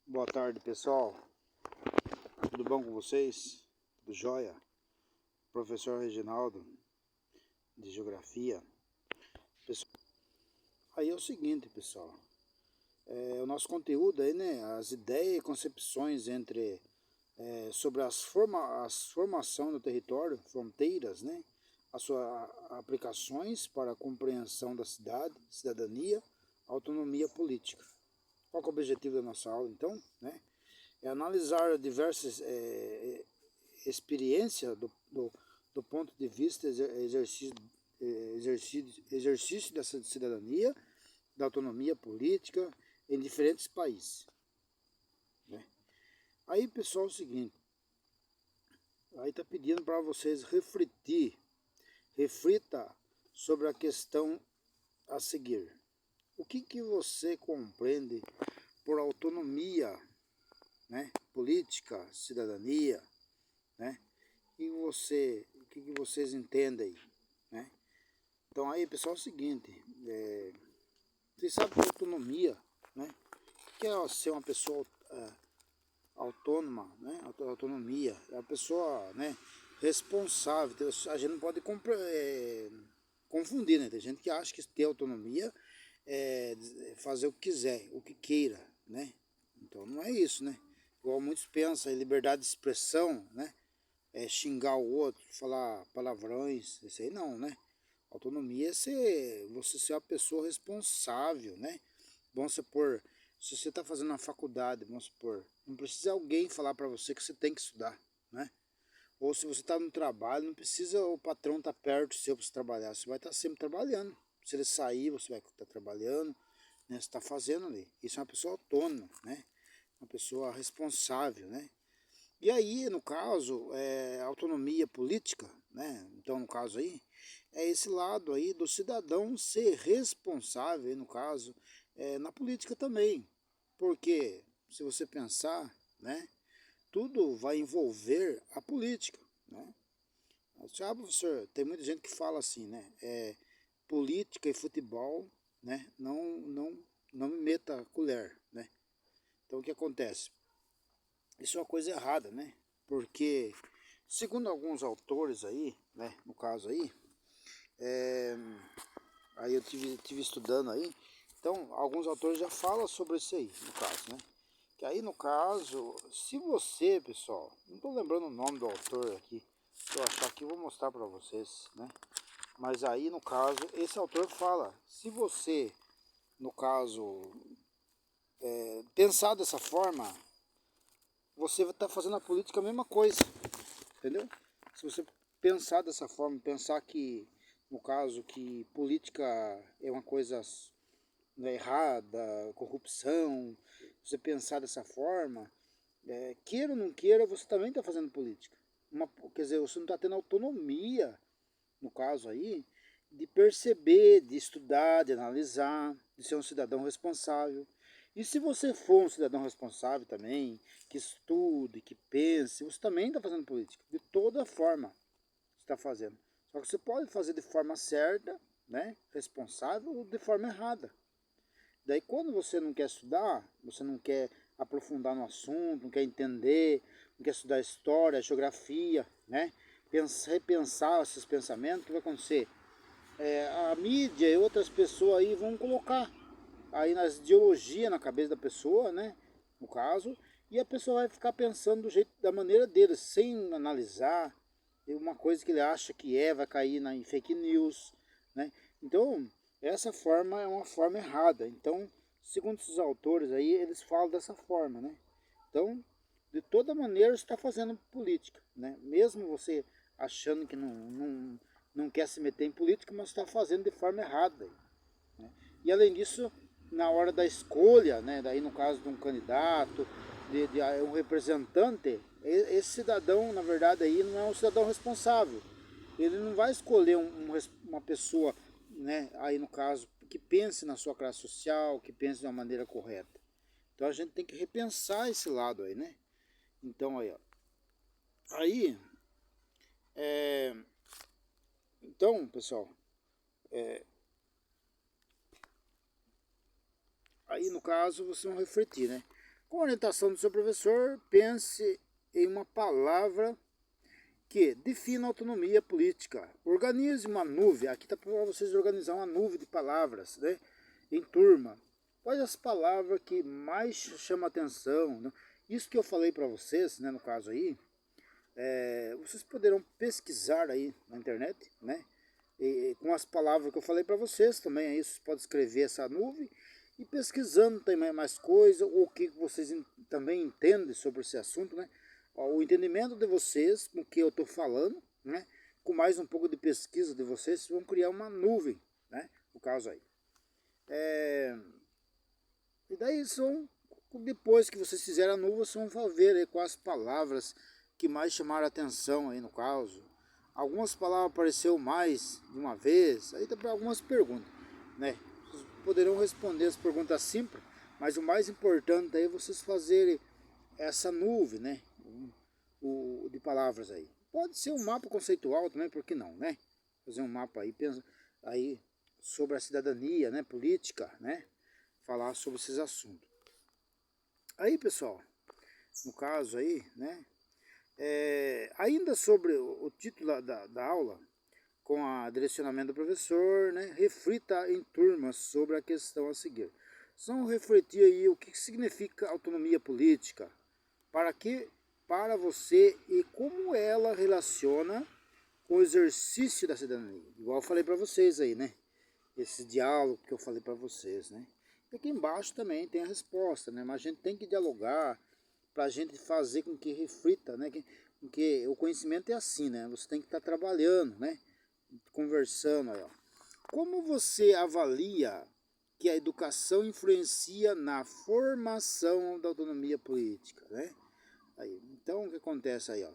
Boa tarde, pessoal. Tudo bom com vocês? Tudo jóia? Professor Reginaldo, de Geografia. Pessoal, aí é o seguinte, pessoal. O nosso conteúdo aí, né? As ideias e concepções sobre as formação do território, fronteiras, né? As suas aplicações para a compreensão da cidade, cidadania, autonomia política. Qual que é o objetivo da nossa aula, então, né? É analisar diversas experiências do ponto de vista exercício dessa cidadania, da autonomia política em diferentes países. Né? Aí, pessoal, é o seguinte, aí está pedindo para vocês reflita sobre a questão a seguir. O que você compreende por autonomia, né, política, cidadania, né? O que vocês entendem, né? Então aí, pessoal, é o seguinte, vocês sabem que autonomia, né? O que é ser uma pessoa autônoma, né? Autonomia, é uma pessoa, né, responsável. A gente não pode confundir, né? Tem gente que acha que ter autonomia é fazer o que quiser, o que queira, né? Então não é isso, né? Igual muitos pensam em liberdade de expressão, né? Xingar o outro, falar palavrões, isso aí não, né? Autonomia é você ser uma pessoa responsável, né? Vamos supor, se você está fazendo uma faculdade, vamos supor, não precisa alguém falar para você que você tem que estudar, né? Ou se você está no trabalho, não precisa o patrão estar perto seu para você trabalhar, você vai estar sempre trabalhando. Se ele sair, você vai estar trabalhando, né? Você está fazendo ali. Isso é uma pessoa autônoma, né? Uma pessoa responsável, né? E aí, no caso, autonomia política, né? Então, no caso aí, é esse lado aí do cidadão ser responsável, aí, no caso, na política também. Porque, se você pensar, né, tudo vai envolver a política, né? Ah, professor, tem muita gente que fala assim, né? Política e futebol, né? Não me meta a colher, né? Então, o que acontece? Isso é uma coisa errada, né? Porque, segundo alguns autores aí, né, no caso aí, é, aí eu tive estudando aí, então alguns autores já falam sobre isso aí, no caso, né? Que aí no caso, se você, pessoal, não estou lembrando o nome do autor aqui, se eu achar aqui eu vou mostrar para vocês, né? Mas aí no caso, esse autor fala, se você, no caso, pensar dessa forma, você vai estar fazendo a política a mesma coisa, entendeu? Se você pensar dessa forma, pensar que, no caso, que política é uma coisa, né, errada, corrupção, você pensar dessa forma, queira ou não queira, você também está fazendo política. Quer dizer, você não está tendo autonomia, no caso aí, de perceber, de estudar, de analisar, de ser um cidadão responsável. E se você for um cidadão responsável também, que estude, que pense, você também está fazendo política. De toda forma você está fazendo. Só que você pode fazer de forma certa, né, responsável, ou de forma errada. Daí quando você não quer estudar, você não quer aprofundar no assunto, não quer entender, não quer estudar história, geografia, né, repensar esses pensamentos, o que vai acontecer? A mídia e outras pessoas aí vão colocar aí nas ideologias na cabeça da pessoa, né? No caso, e a pessoa vai ficar pensando do jeito, da maneira dele, sem analisar. E uma coisa que ele acha que vai cair em fake news, né? Então, essa forma é uma forma errada. Então, segundo esses autores aí, eles falam dessa forma, né? Então, de toda maneira, você está fazendo política, né? Mesmo você achando que não quer se meter em política, mas está fazendo de forma errada, né? E além disso, na hora da escolha, né, daí no caso de um candidato, de um representante, esse cidadão, na verdade, aí não é um cidadão responsável. Ele não vai escolher uma pessoa, né, aí no caso, que pense na sua classe social, que pense de uma maneira correta. Então a gente tem que repensar esse lado aí, né? Então aí, ó. Aí, é, então, pessoal, aí no caso vocês vão refletir, né? Com a orientação do seu professor, pense em uma palavra que defina a autonomia política. Organize uma nuvem, aqui está para vocês organizar uma nuvem de palavras, né, em turma. Quais as palavras que mais chamam a atenção, né? Isso que eu falei para vocês, né, no caso aí, vocês poderão pesquisar aí na internet, né, com as palavras que eu falei para vocês também. Aí vocês podem escrever essa nuvem e pesquisando também mais coisa, ou o que vocês também entendem sobre esse assunto, né? O entendimento de vocês com o que eu estou falando, né? Com mais um pouco de pesquisa de vocês vão criar uma nuvem, né? No caso aí. E daí depois que vocês fizerem a nuvem, vocês vão ver aí quais palavras que mais chamaram a atenção aí no caso. Algumas palavras apareceu mais de uma vez, aí tem algumas perguntas, né? Vocês poderão responder as perguntas simples, mas o mais importante aí é vocês fazerem essa nuvem, né? De palavras aí. Pode ser um mapa conceitual também, por que não, né? Fazer um mapa aí, pensa aí sobre a cidadania, né? Política, né? Falar sobre esses assuntos. Aí, pessoal, no caso aí, né? Ainda sobre o título da aula, com a direcionamento do professor, né? Reflita em turmas sobre a questão a seguir. São refletir aí o que significa autonomia política, para você e como ela relaciona com o exercício da cidadania. Igual eu falei para vocês aí, né? Esse diálogo que eu falei para vocês, né? E aqui embaixo também tem a resposta, né? Mas a gente tem que dialogar para a gente fazer com que reflita, né? Porque o conhecimento é assim, né? Você tem que estar trabalhando, né? Conversando aí, ó. Como você avalia que a educação influencia na formação da autonomia política, né? Aí, então, o que acontece aí, ó?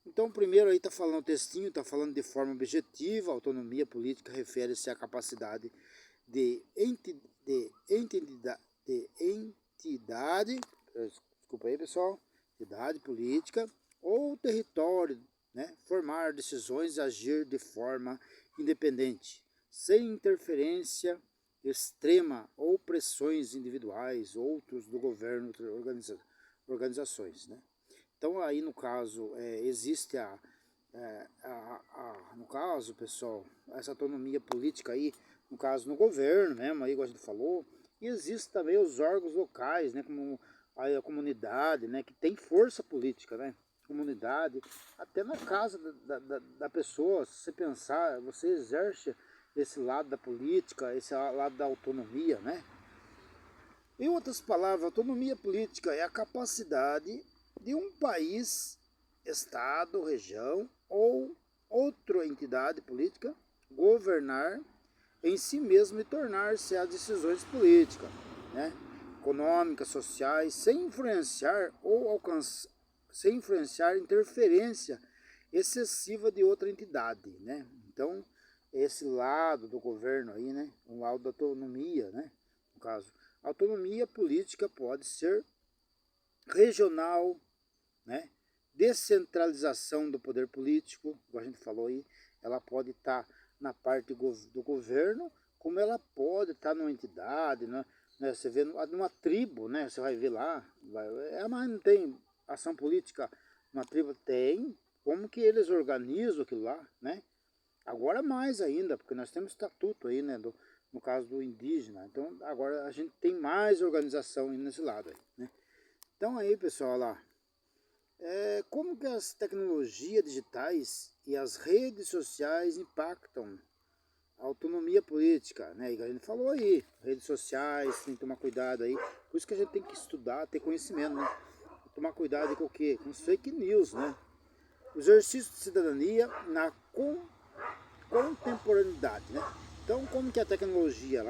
Então, primeiro aí está falando o textinho, está falando de forma objetiva, autonomia política refere-se à capacidade de entidade, desculpa aí pessoal, entidade política ou território, né, formar decisões e agir de forma independente, sem interferência extrema ou pressões individuais, outros do governo, organizações, né? Então aí no caso existe no caso, pessoal, essa autonomia política aí, no caso no governo mesmo, aí, igual a gente falou, e existe também os órgãos locais, né, como a comunidade, né, que tem força política, né, comunidade, até na casa da pessoa, se você pensar, você exerce esse lado da política, esse lado da autonomia, né. Em outras palavras, autonomia política é a capacidade de um país, estado, região ou outra entidade política governar em si mesmo e tornar-se as decisões políticas, né, econômicas, sociais, sem influenciar ou alcançar, sem influenciar interferência excessiva de outra entidade, né. Então, esse lado do governo aí, né, um lado da autonomia, né, no caso, a autonomia política pode ser regional, né, descentralização do poder político, como a gente falou aí, ela pode estar na parte do governo, como ela pode estar numa entidade, né, você vê numa tribo, né, você vai ver lá, mas não tem ação política numa tribo, tem, como que eles organizam aquilo lá, né, agora mais ainda, porque nós temos estatuto aí, né, no caso do indígena, então agora a gente tem mais organização nesse lado aí, né. Então aí pessoal, lá, como que as tecnologias digitais e as redes sociais impactam a autonomia política, né? E a gente falou aí, redes sociais, tem que tomar cuidado aí. Por isso que a gente tem que estudar, ter conhecimento, né? Tomar cuidado com o quê? Com os fake news, né? O exercício de cidadania na contemporaneidade, né? Então, como que a tecnologia,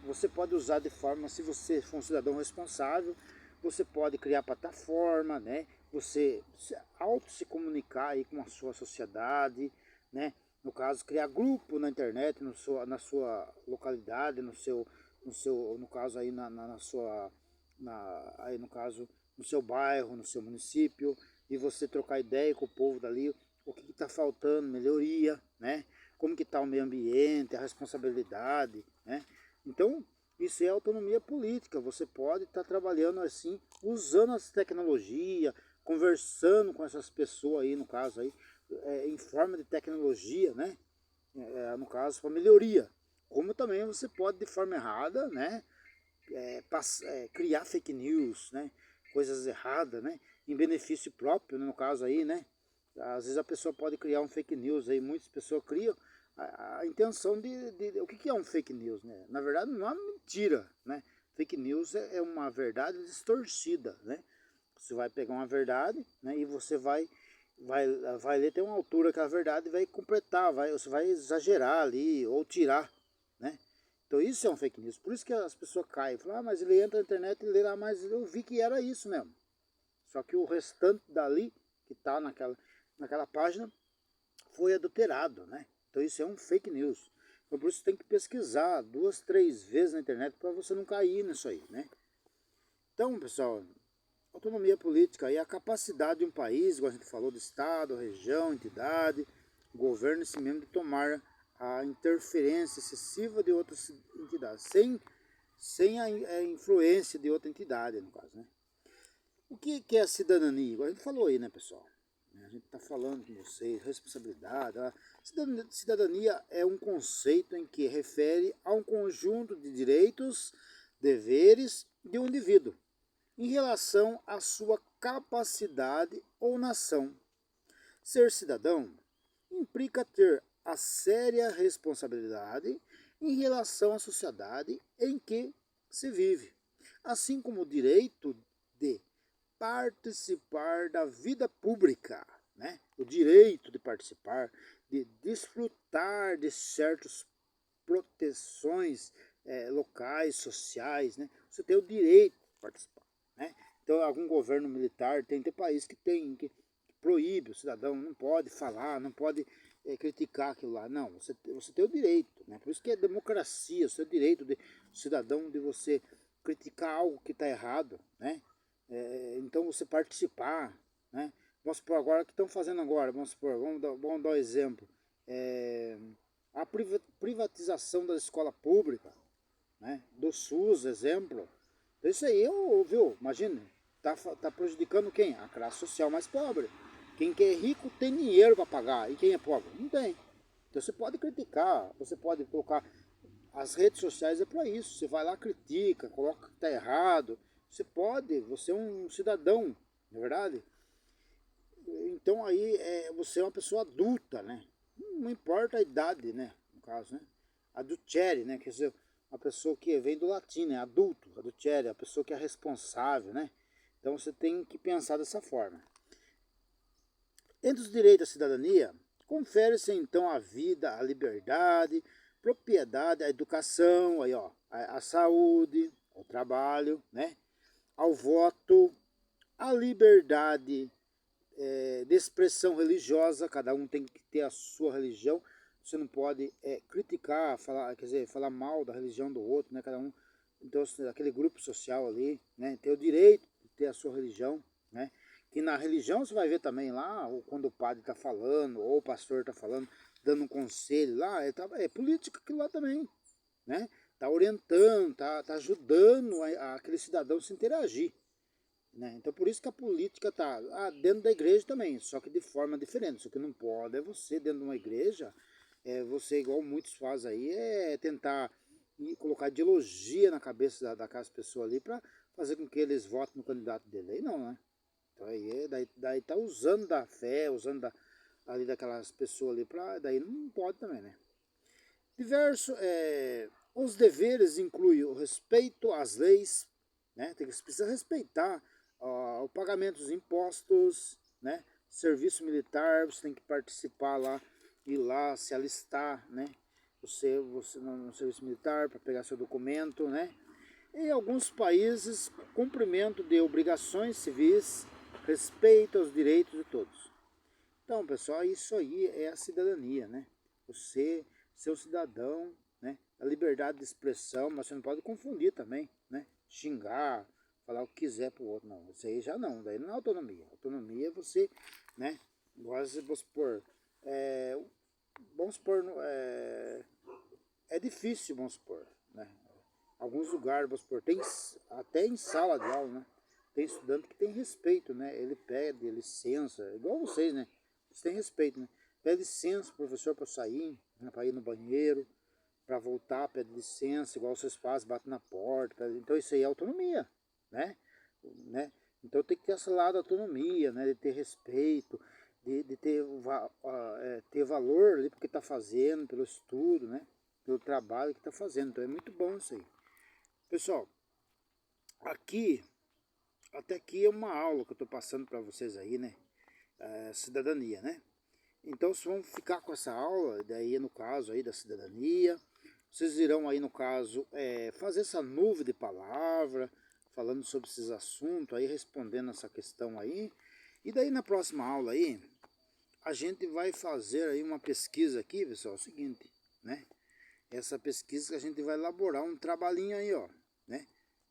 você pode usar de forma, se você for um cidadão responsável, você pode criar plataforma, né? Você se comunicar aí com a sua sociedade, né? No caso, criar grupo na internet, na sua localidade, no caso aí aí no caso, no seu bairro, no seu município, e você trocar ideia com o povo dali, o que está faltando, melhoria, né? Como que está o meio ambiente, a responsabilidade, né? Então, Isso é autonomia política. Você pode estar trabalhando assim, usando as tecnologias, conversando com essas pessoas aí, no caso aí, em forma de tecnologia, né? No caso, para melhoria. Como também você pode, de forma errada, né? Criar fake news, né? Coisas erradas, né? Em benefício próprio, né? No caso aí, né? Às vezes a pessoa pode criar um fake news aí, muitas pessoas criam a intenção de. O que é um fake news, né? Na verdade não é uma mentira, né? Fake news é uma verdade distorcida, né? Você vai pegar uma verdade, né? E você vai ler, tem uma altura que a verdade vai completar, você vai exagerar ali ou tirar, né? Então isso é um fake news. Por isso que as pessoas caem, falam, mas ele entra na internet e lê lá, mas eu vi que era isso mesmo. Só que o restante dali, que está naquela página, foi adulterado, né? Então isso é um fake news. Então por isso você tem que pesquisar 2, 3 vezes na internet para você não cair nisso aí, né? Então, pessoal, autonomia política é a capacidade de um país, igual a gente falou, de Estado, região, entidade, governo em si mesmo, de tomar a interferência excessiva de outras entidades, sem a influência de outra entidade, no caso, né? O que é a cidadania? Igual a gente falou aí, né, pessoal? A gente está falando com vocês, responsabilidade. A cidadania é um conceito em que refere a um conjunto de direitos, deveres de um indivíduo em relação à sua capacidade ou nação. Ser cidadão implica ter a séria responsabilidade em relação à sociedade em que se vive, assim como o direito de participar da vida pública, né? O direito de participar, de desfrutar de certas proteções locais, sociais, né? Você tem o direito de participar, né? Então, algum governo militar tem país que proíbe o cidadão, não pode falar, não pode criticar aquilo lá. Não, você tem o direito, né? Por isso que é democracia, o seu direito de cidadão de você criticar algo que está errado, né? Então você participar, né? Vamos supor agora o que estão fazendo agora, vamos dar um exemplo. A privatização da escola pública, né? Do SUS, exemplo. Então isso aí, viu? Imagina, tá prejudicando quem? A classe social mais pobre. Quem que é rico tem dinheiro para pagar, e quem é pobre? Não tem. Então você pode criticar, você pode colocar. As redes sociais é para isso. Você vai lá, critica, coloca que está errado. Você pode, você é um cidadão, não é verdade? Então aí você é uma pessoa adulta, né? Não importa a idade, né? No caso, né? Adultere, né? Quer dizer, a pessoa que vem do latim, né? Adulto, adultere, a pessoa que é responsável, né? Então você tem que pensar dessa forma. Entre os direitos da cidadania, confere-se então a vida, a liberdade, propriedade, a educação, aí, ó, a saúde, o trabalho, né? Ao voto, a liberdade de expressão religiosa, cada um tem que ter a sua religião, você não pode criticar, falar, quer dizer, falar mal da religião do outro, né? Cada um, então aquele grupo social ali, né? Tem o direito de ter a sua religião, né? Que na religião você vai ver também lá, ou quando o padre está falando, ou o pastor está falando, dando um conselho lá, é política aquilo lá também, né? Está orientando, tá ajudando aquele cidadão a se interagir. Né? Então por isso que a política está dentro da igreja também, só que de forma diferente. Só que não pode é você dentro de uma igreja, você igual muitos fazem aí, tentar colocar ideologia na cabeça daquelas pessoas ali para fazer com que eles votem no candidato dele. Aí não, né? Então aí daí tá usando da fé, usando ali daquelas pessoas ali, daí não pode também, né? Os deveres incluem o respeito às leis, né? Você precisa respeitar o pagamento dos impostos, né? Serviço militar, você tem que participar lá, ir lá, se alistar, né? Você no serviço militar para pegar seu documento, né? Em alguns países, cumprimento de obrigações civis, respeito aos direitos de todos. Então, pessoal, isso aí é a cidadania, né? Você ser um cidadão, né? A liberdade de expressão, mas você não pode confundir também, né? Xingar, falar o que quiser pro outro, não. Isso aí já não, daí não é autonomia. Autonomia é você, né? Vamos supor, vamos supor, é difícil, vamos supor, né? alguns lugares, vamos supor, tem até em sala de aula, né? Tem estudante que tem respeito, né? Ele pede licença, igual vocês, né? Vocês têm respeito, né? Pede licença, professor, para sair, né? Para ir no banheiro, para voltar, pede licença, igual vocês fazem, bate na porta. Então isso aí é autonomia, né? né? Então tem que ter esse lado da autonomia, né? De ter respeito, de ter, ter valor ali porque está fazendo, pelo estudo, né? Pelo trabalho que está fazendo. Então é muito bom isso aí. Pessoal, aqui, até aqui é uma aula que eu estou passando para vocês aí, né? Cidadania, né? Então vocês vão ficar com essa aula, daí no caso aí da cidadania, vocês irão aí no caso fazer essa nuvem de palavra, falando sobre esses assuntos aí, respondendo essa questão aí. E daí na próxima aula aí, a gente vai fazer aí uma pesquisa aqui, pessoal, é o seguinte, né? Essa pesquisa que a gente vai elaborar um trabalhinho aí, ó, né?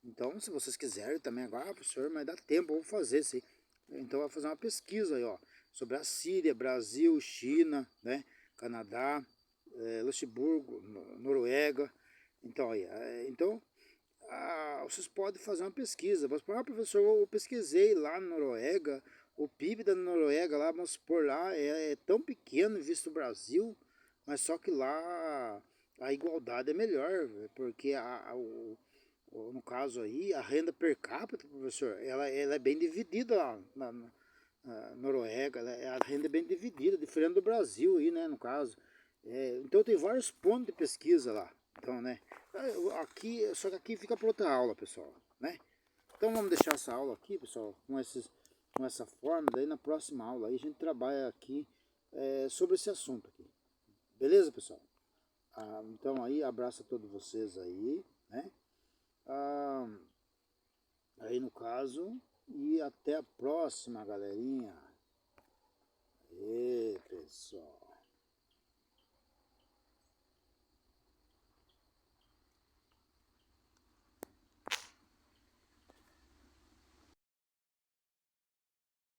Então, se vocês quiserem também agora, professor, mas dá tempo, eu vou fazer isso aí. Então, vai fazer uma pesquisa aí, ó, sobre a Síria, Brasil, China, né, Canadá, Luxemburgo, Noruega. Então, aí, então vocês podem fazer uma pesquisa. Mas, professor, eu pesquisei lá na Noruega, o PIB da Noruega lá, vamos supor, lá é tão pequeno visto o Brasil, mas só que lá a igualdade é melhor, porque no caso aí, a renda per capita, professor, ela é bem dividida lá na Noruega, a renda é bem dividida, diferente do Brasil aí, né, no caso. Então tem vários pontos de pesquisa lá. Então, né, aqui, só que aqui fica para outra aula, pessoal, né. Então vamos deixar essa aula aqui, pessoal, com essa forma, daí na próxima aula aí a gente trabalha aqui sobre esse assunto aqui. Beleza, pessoal? Então aí, abraço a todos vocês aí, né? Aí no caso, e até a próxima, galerinha. E pessoal.